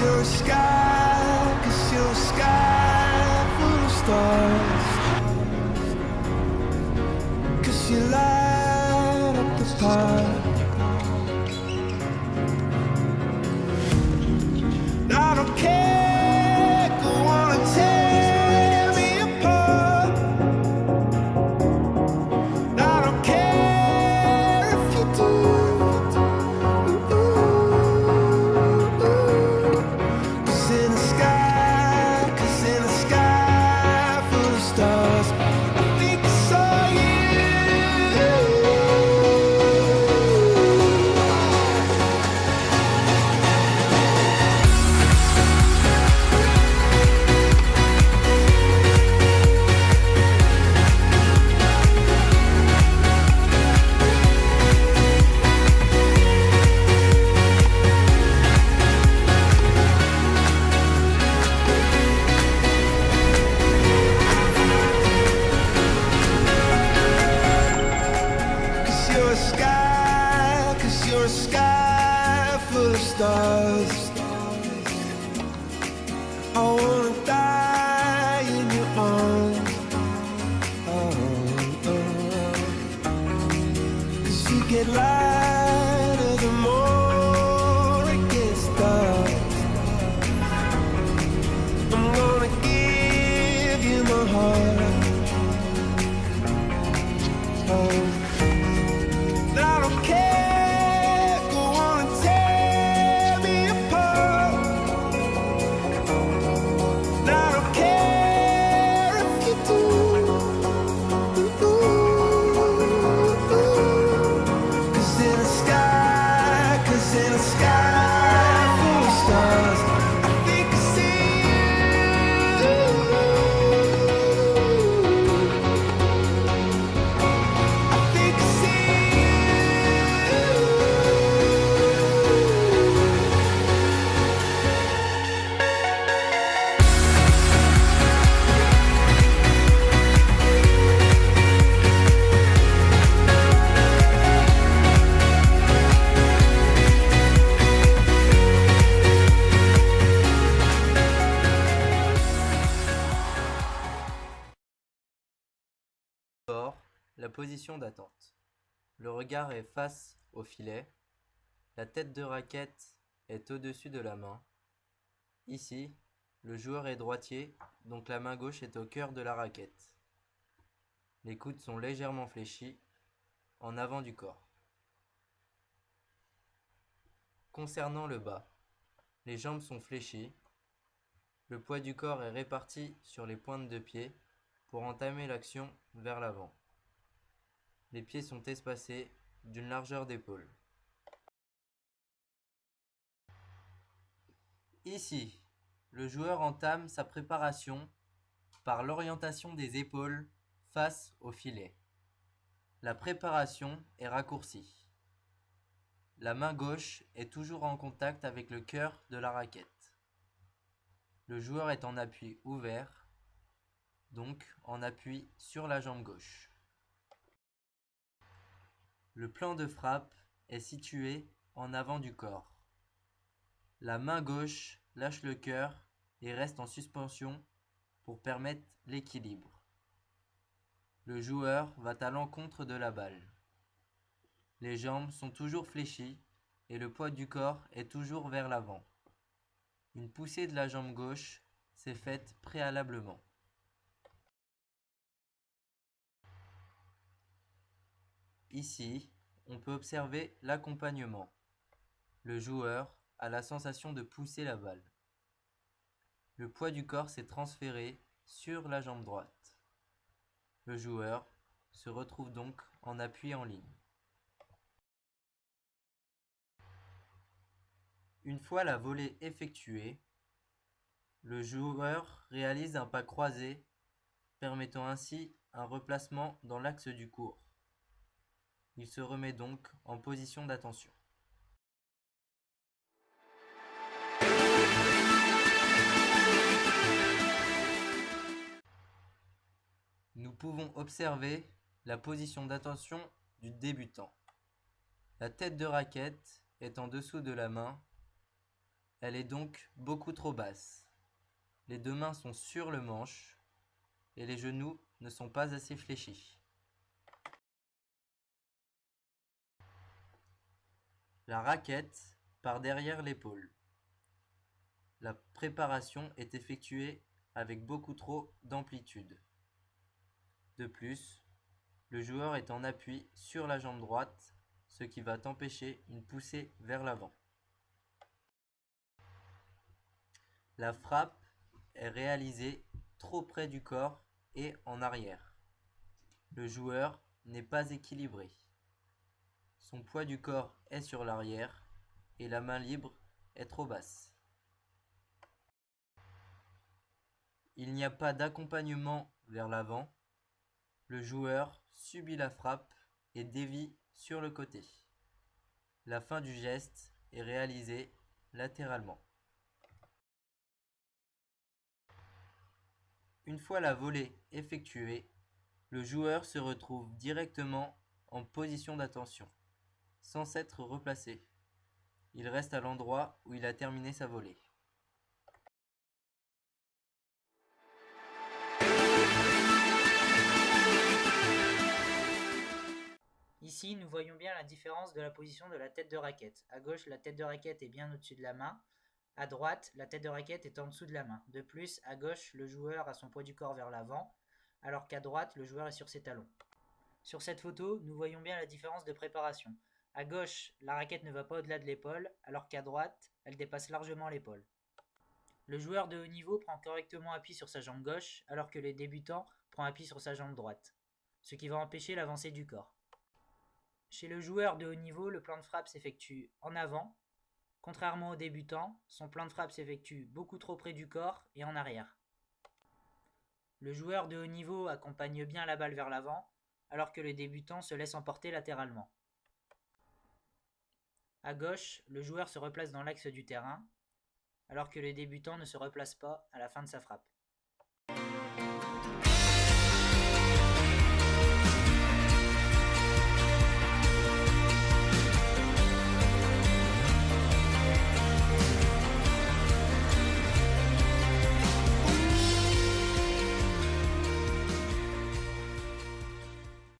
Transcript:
you're a sky, 'cause you're a sky full of stars. 'Cause you light up the park. I don't care, go on and tear me apart. I don't care if you do. 'Cause in the sky full of stars, I think I saw you. Cause you're a sky full of stars. I wanna die in your arms. Cause you get lighter the more it gets dark. I'm gonna give you my heart. I don't care, go on and tear me apart. I don't care if you do. 'Cause in the sky full of stars, I think I see you. I think I see D'abord, la position d'attente. Le regard est face au filet. La tête de raquette est au-dessus de la main. Ici, le joueur est droitier, donc la main gauche est au cœur de la raquette. Les coudes sont légèrement fléchis en avant du corps. Concernant le bas, les jambes sont fléchies. Le poids du corps est réparti sur les pointes de pied pour entamer l'action vers l'avant. Les pieds sont espacés d'une largeur d'épaule. Ici, le joueur entame sa préparation par l'orientation des épaules face au filet. La préparation est raccourcie. La main gauche est toujours en contact avec le cœur de la raquette. Le joueur est en appui ouvert, donc en appui sur la jambe gauche. Le plan de frappe est situé en avant du corps. La main gauche lâche le cœur et reste en suspension pour permettre l'équilibre. Le joueur va à l'encontre de la balle. Les jambes sont toujours fléchies et le poids du corps est toujours vers l'avant. Une poussée de la jambe gauche s'est faite préalablement. Ici, on peut observer l'accompagnement. Le joueur a la sensation de pousser la balle. Le poids du corps s'est transféré sur la jambe droite. Le joueur se retrouve donc en appui en ligne. Une fois la volée effectuée, le joueur réalise un pas croisé, permettant ainsi un replacement dans l'axe du court. Il se remet donc en position d'attention. Nous pouvons observer la position d'attention du débutant. La tête de raquette est en dessous de la main Elle est donc beaucoup trop basse. Les deux mains sont sur le manche et les genoux ne sont pas assez fléchis. La raquette part derrière l'épaule. La préparation est effectuée avec beaucoup trop d'amplitude. De plus, le joueur est en appui sur la jambe droite, ce qui va empêcher une poussée vers l'avant. La frappe est réalisée trop près du corps et en arrière. Le joueur n'est pas équilibré. Son poids du corps est sur l'arrière et la main libre est trop basse. Il n'y a pas d'accompagnement vers l'avant. Le joueur subit la frappe et dévie sur le côté. La fin du geste est réalisée latéralement. Une fois la volée effectuée, le joueur se retrouve directement en position d'attention, sans s'être replacé. Il reste à l'endroit où il a terminé sa volée. Ici, nous voyons bien la différence de la position de la tête de raquette. À gauche, la tête de raquette est bien au-dessus de la main. À droite, la tête de raquette est en dessous de la main. De plus, à gauche, le joueur a son poids du corps vers l'avant, alors qu'à droite, le joueur est sur ses talons. Sur cette photo, nous voyons bien la différence de préparation. À gauche, la raquette ne va pas au-delà de l'épaule, alors qu'à droite, elle dépasse largement l'épaule. Le joueur de haut niveau prend correctement appui sur sa jambe gauche, alors que le débutant prend appui sur sa jambe droite, ce qui va empêcher l'avancée du corps. Chez le joueur de haut niveau, le plan de frappe s'effectue en avant. Contrairement au débutant, son plan de frappe s'effectue beaucoup trop près du corps et en arrière. Le joueur de haut niveau accompagne bien la balle vers l'avant, alors que le débutant se laisse emporter latéralement. À gauche, le joueur se replace dans l'axe du terrain, alors que le débutant ne se replace pas à la fin de sa frappe.